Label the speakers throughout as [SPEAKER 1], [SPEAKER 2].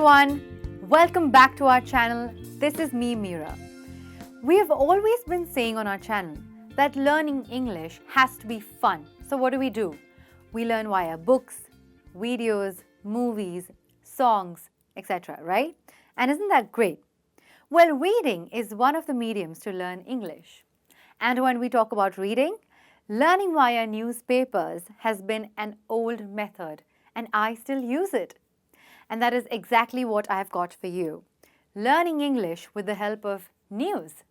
[SPEAKER 1] everyone, welcome back to our channel. This is me, Meera. We have always been saying on our channel that learning English has to be fun. So what do? We learn via books, videos, movies, songs, etc., right? And isn't that great? Well, reading is one of the mediums to learn English. And when we talk about reading, learning via newspapers has been an old method, and I still use it. And that is exactly what I have got for you. Learning English with the help of news.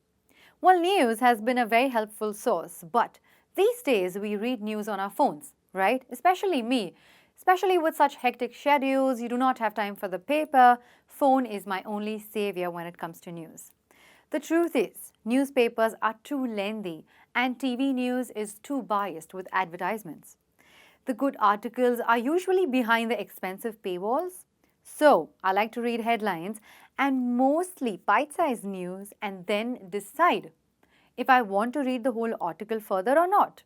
[SPEAKER 1] Well, news has been a very helpful source, but these days we read news on our phones, right? Especially me. Especially with such hectic schedules, you do not have time for the paper. Phone is my only savior when it comes to news. The truth is, newspapers are too lengthy and TV news is too biased with advertisements. The good articles are usually behind the expensive paywalls. So, I like to read headlines and mostly bite-sized news and then decide if I want to read the whole article further or not.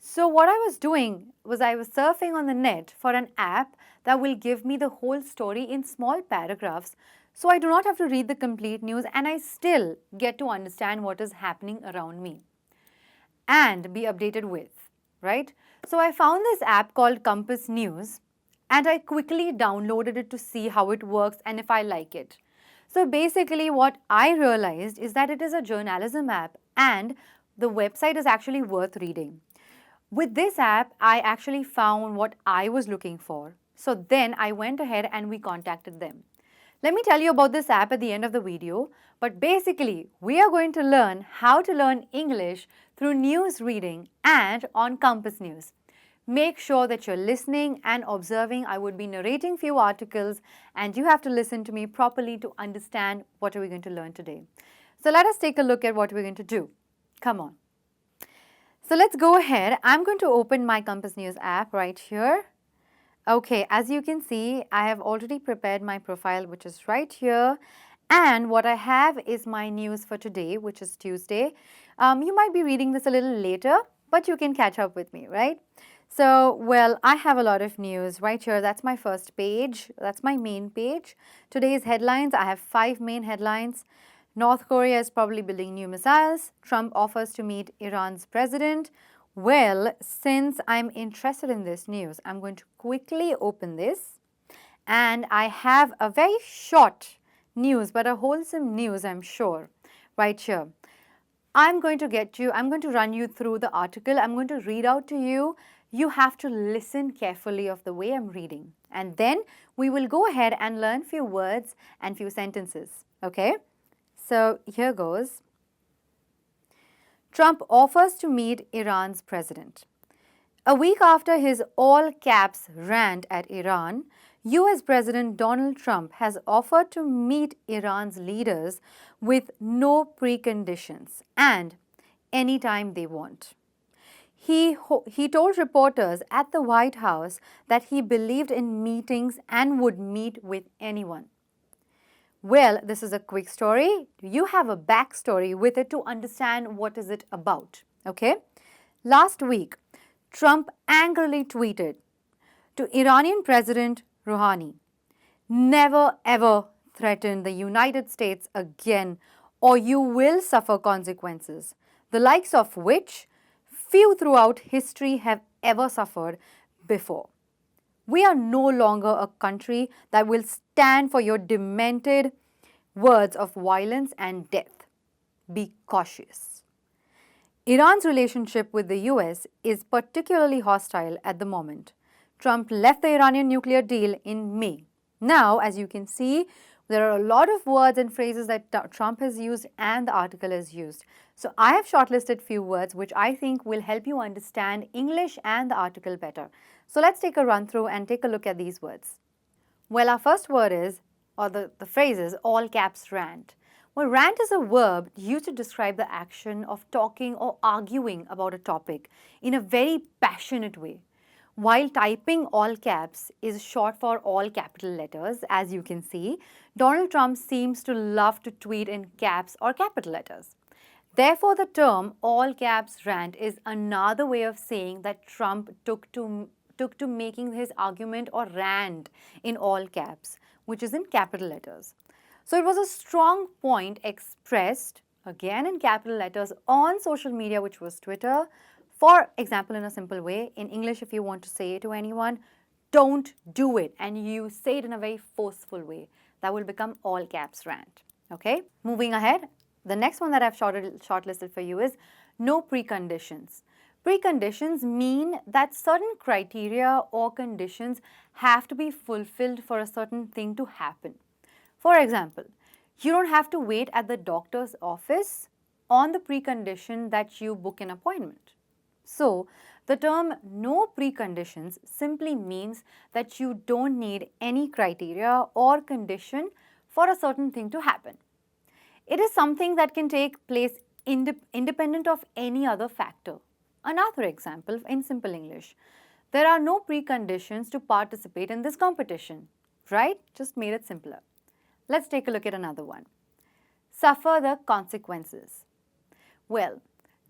[SPEAKER 1] So, what I was doing was I was surfing on the net for an app that will give me the whole story in small paragraphs so I do not have to read the complete news and I still get to understand what is happening around me and be updated with, right? So, I found this app called Compass News and I quickly downloaded it to see how it works and if I like it. So basically what I realized is that it is a journalism app and the website is actually worth reading. With this app, I actually found what I was looking for. So then I went ahead and we contacted them. Let me tell you about this app at the end of the video, but basically we are going to learn how to learn English through news reading and on Compass News. Make sure that you're listening and observing. I would be narrating few articles and you have to listen to me properly to understand what are we going to learn today. So let us take a look at what we're going to do. Come on. So let's go ahead. I'm going to open my Compass News app right here. Okay, as you can see, I have already prepared my profile, which is right here. And what I have is my news for today, which is Tuesday. You might be reading this a little later, but you can catch up with me, right? So, well, I have a lot of news right here. That's my first page. That's my main page. Today's headlines, I have 5 main headlines. North Korea is probably building new missiles. Trump offers to meet Iran's president. Well, since I'm interested in this news, I'm going to quickly open this. And I have a very short news, but a wholesome news, I'm sure, right here. I'm going to run you through the article. I'm going to read out to you. You have to listen carefully of the way I'm reading. And then we will go ahead and learn few words and few sentences. Okay? So here goes. Trump offers to meet Iran's president. A week after his all-caps rant at Iran, US President Donald Trump has offered to meet Iran's leaders with no preconditions and anytime they want. He told reporters at the White House that he believed in meetings and would meet with anyone. Well, this is a quick story. You have a backstory with it to understand what is it about, okay? Last week, Trump angrily tweeted to Iranian President Rouhani, "Never ever threaten the United States again or you will suffer consequences, the likes of which few throughout history have ever suffered before. We are no longer a country that will stand for your demented words of violence and death. Be cautious." Iran's relationship with the US is particularly hostile at the moment. Trump left the Iranian nuclear deal in May. Now, as you can see, there are a lot of words and phrases that Trump has used and the article has used. So I have shortlisted few words which I think will help you understand English and the article better. So let's take a run through and take a look at these words. Well, our first word is, or the phrase is, all caps rant. Well, rant is a verb used to describe the action of talking or arguing about a topic in a very passionate way. While typing all caps is short for all capital letters, as you can see, Donald Trump seems to love to tweet in caps or capital letters. Therefore, the term all caps rant is another way of saying that Trump took to making his argument or rant in all caps, which is in capital letters. So it was a strong point expressed again in capital letters on social media, which was Twitter. For example, in a simple way, in English, if you want to say it to anyone, don't do it, and you say it in a very forceful way, that will become all caps rant. Okay, moving ahead, the next one that I've shortlisted for you is no preconditions. Preconditions mean that certain criteria or conditions have to be fulfilled for a certain thing to happen. For example, you don't have to wait at the doctor's office on the precondition that you book an appointment. So, the term no preconditions simply means that you don't need any criteria or condition for a certain thing to happen. It is something that can take place independent of any other factor. Another example in simple English, there are no preconditions to participate in this competition, right? Just made it simpler. Let's take a look at another one. Suffer the consequences. Well,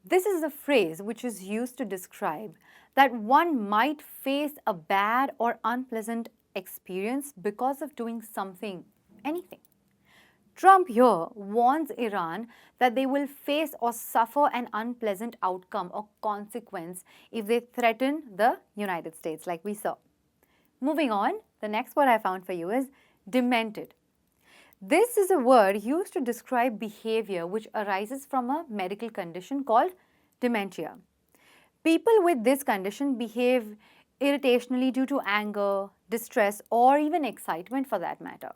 [SPEAKER 1] this is a phrase which is used to describe that one might face a bad or unpleasant experience because of doing something, anything. Trump here warns Iran that they will face or suffer an unpleasant outcome or consequence if they threaten the United States, like we saw. Moving on, the next word I found for you is demented. This is a word used to describe behavior which arises from a medical condition called dementia. People with this condition behave irritationally due to anger, distress, or even excitement for that matter.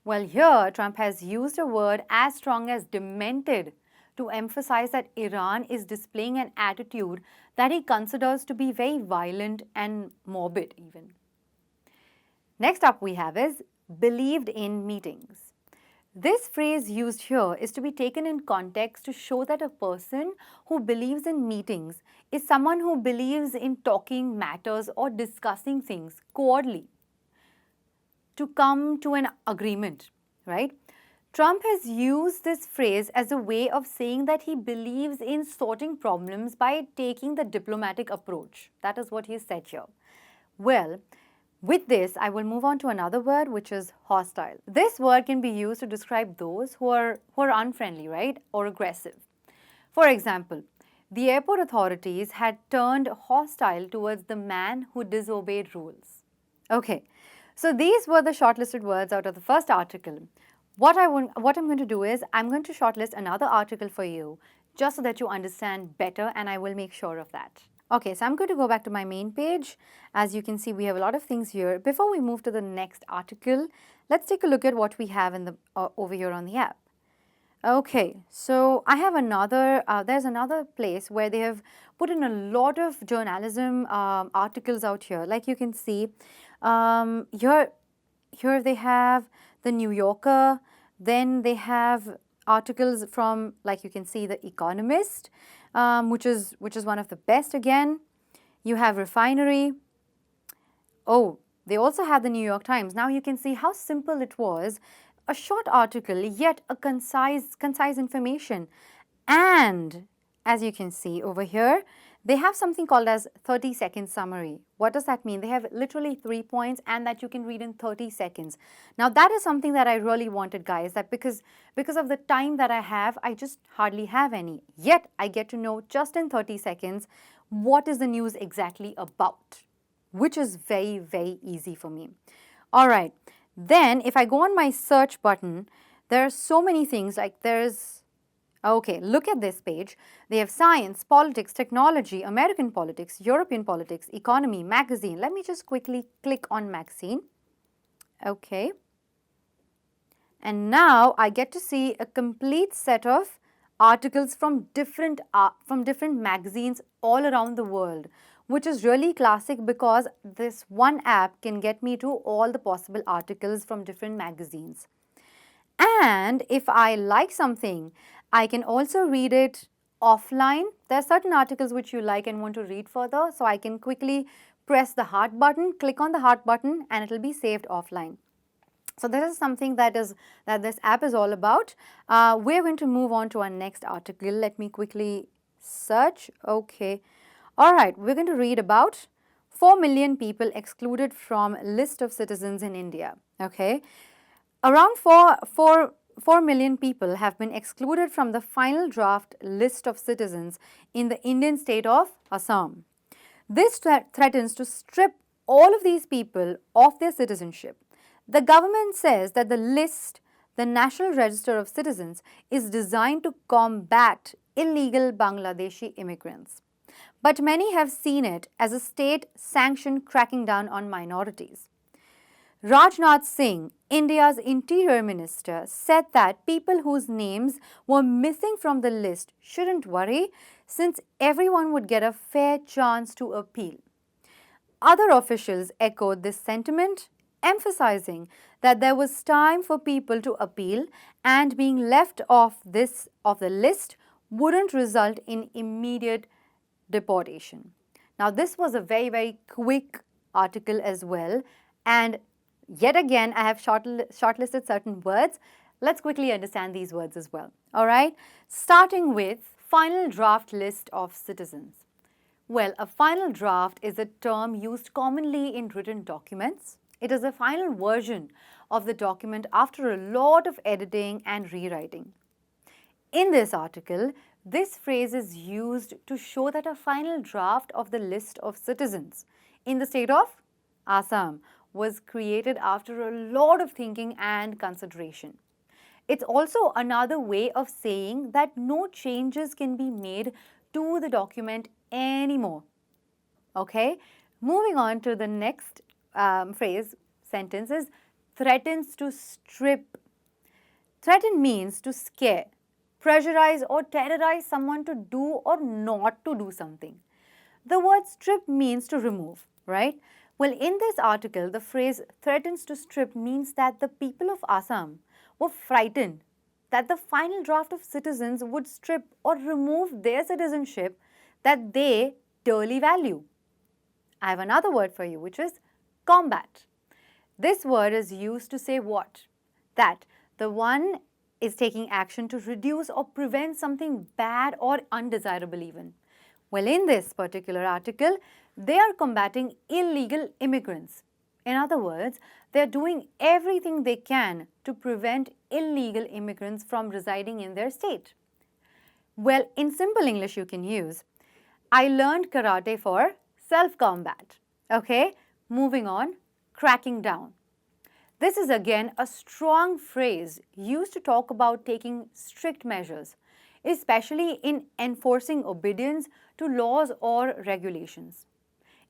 [SPEAKER 1] Well, here Trump has used a word as strong as demented to emphasize that Iran is displaying an attitude that he considers to be very violent and morbid even. Next up we have is believed in meetings. This phrase used here is to be taken in context to show that a person who believes in meetings is someone who believes in talking matters or discussing things coordinately to come to an agreement, right? Trump has used this phrase as a way of saying that he believes in sorting problems by taking the diplomatic approach. That is what he said here. Well, with this, I will move on to another word, which is hostile. This word can be used to describe those who are unfriendly, right, or aggressive. For example, the airport authorities had turned hostile towards the man who disobeyed rules. Okay, so these were the shortlisted words out of the first article. What I'm going to do is I'm going to shortlist another article for you just so that you understand better, and I will make sure of that. Okay, so I'm going to go back to my main page. As you can see, we have a lot of things here. Before we move to the next article, let's take a look at what we have in the over here on the app. Okay, so I have another, there's another place where they have put in a lot of journalism articles out here. Like you can see, here they have the New Yorker, then they have articles from, like you can see, the Economist, which is one of the best again. You have Refinery. Oh, they also have the New York Times. Now you can see how simple it was. A short article, yet a concise information. And as you can see over here, they have something called as 30-second summary. What does that mean? They have literally 3 points and that you can read in 30 seconds. Now that is something that I really wanted, guys, that because of the time that I have, I just hardly have any. Yet I get to know just in 30 seconds what is the news exactly about, which is very, very easy for me. All right. Then if I go on my search button, there are so many things, like there's, okay, look at this page. They have science, politics, technology, American politics, European politics, economy, magazine. Let me just quickly click on magazine. Okay. And now I get to see a complete set of articles from different magazines all around the world, which is really classic because this one app can get me to all the possible articles from different magazines. And if I like something, I can also read it offline. There are certain articles which you like and want to read further, so I can quickly press the heart button, click on the heart button, and it will be saved offline. So this is something that this app is all about. We're going to move on to our next article. Let me quickly search. Okay. All right, we're going to read about 4 million people excluded from list of citizens in India. Okay. Around 4 million people have been excluded from the final draft list of citizens in the Indian state of Assam. This threatens to strip all of these people of their citizenship. The government says that the list, the National Register of Citizens, is designed to combat illegal Bangladeshi immigrants. But many have seen it as a state-sanctioned cracking down on minorities. Rajnath Singh, India's Interior Minister, said that people whose names were missing from the list shouldn't worry, since everyone would get a fair chance to appeal. Other officials echoed this sentiment, emphasizing that there was time for people to appeal and being left off the list wouldn't result in immediate deportation. Now, this was a very, very quick article as well, and yet again, I have shortlisted certain words. Let's quickly understand these words as well. All right, starting with final draft list of citizens. Well, a final draft is a term used commonly in written documents. It is a final version of the document after a lot of editing and rewriting. In this article, this phrase is used to show that a final draft of the list of citizens in the state of Assam was created after a lot of thinking and consideration. It's also another way of saying that no changes can be made to the document anymore. Okay, moving on to the next sentence is threatens to strip. Threaten means to scare, pressurize or terrorize someone to do or not to do something. The word strip means to remove, right? Well, in this article, the phrase threatens to strip means that the people of Assam were frightened that the final draft of citizens would strip or remove their citizenship that they dearly value. I have another word for you, which is combat. This word is used to say what? That the one is taking action to reduce or prevent something bad or undesirable even. Well, in this particular article, they are combating illegal immigrants. In other words, they are doing everything they can to prevent illegal immigrants from residing in their state. Well, in simple English you can use, I learned karate for self-combat. Okay, moving on, cracking down. This is again a strong phrase used to talk about taking strict measures, especially in enforcing obedience to laws or regulations.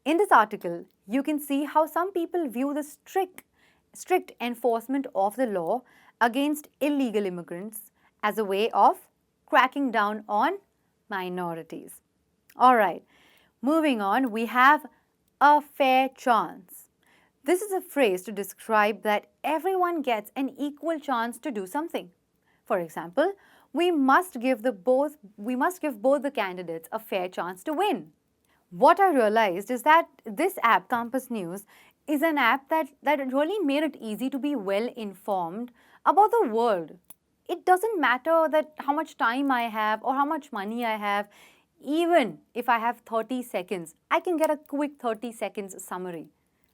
[SPEAKER 1] In this article, you can see how some people view the strict enforcement of the law against illegal immigrants as a way of cracking down on minorities. All right, moving on, we have a fair chance. This is a phrase to describe that everyone gets an equal chance to do something. For example, we must give both the candidates a fair chance to win. What I realized is that this app, Campus News, is an app that really made it easy to be well informed about the world. It doesn't matter that how much time I have or how much money I have. Even if I have 30 seconds, I can get a quick 30 seconds summary.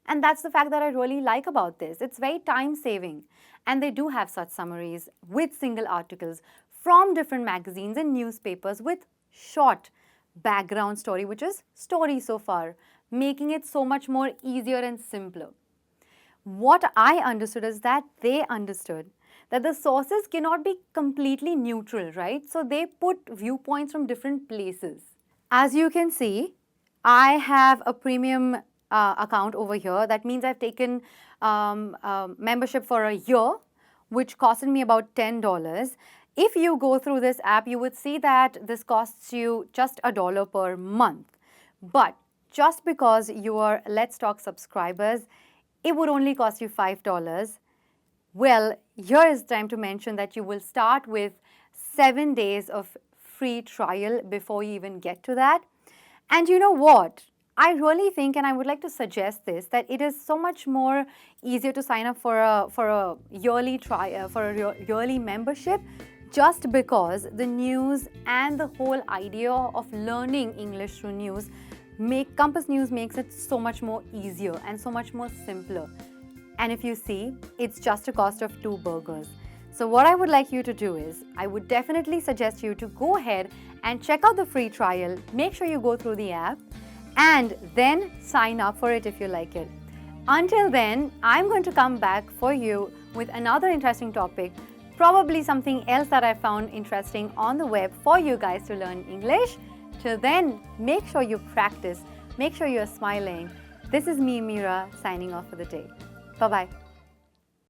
[SPEAKER 1] And that's the fact that I really like about this. It's very time saving. And they do have such summaries with single articles from different magazines and newspapers with short background story, which is story so far, making it so much more easier and simpler. What I understood is that they understood that the sources cannot be completely neutral, right? So they put viewpoints from different places. As you can see, I have a premium account over here. That means I've taken membership for a year, which costed me about $10. If you go through this app, you would see that this costs you just $1 per month. But just because you are Let's Talk subscribers, it would only cost you $5. Well, here is time to mention that you will start with 7 days of free trial before you even get to that. And you know what? I really think, and I would like to suggest this, that it is so much more easier to sign up for a yearly yearly membership, just because the news and the whole idea of learning English through news Campus News makes it so much more easier and so much more simpler. And if you see, it's just a cost of 2 burgers. So what I would like you to do is, I would definitely suggest you to go ahead and check out the free trial. Make sure you go through the app and then sign up for it if you like it. Until then, I'm going to come back for you with another interesting topic, probably something else that I found interesting on the web for you guys to learn English. Till then, make sure you practice, make sure you're smiling. This is me, Meera, signing off for the day. Bye-bye.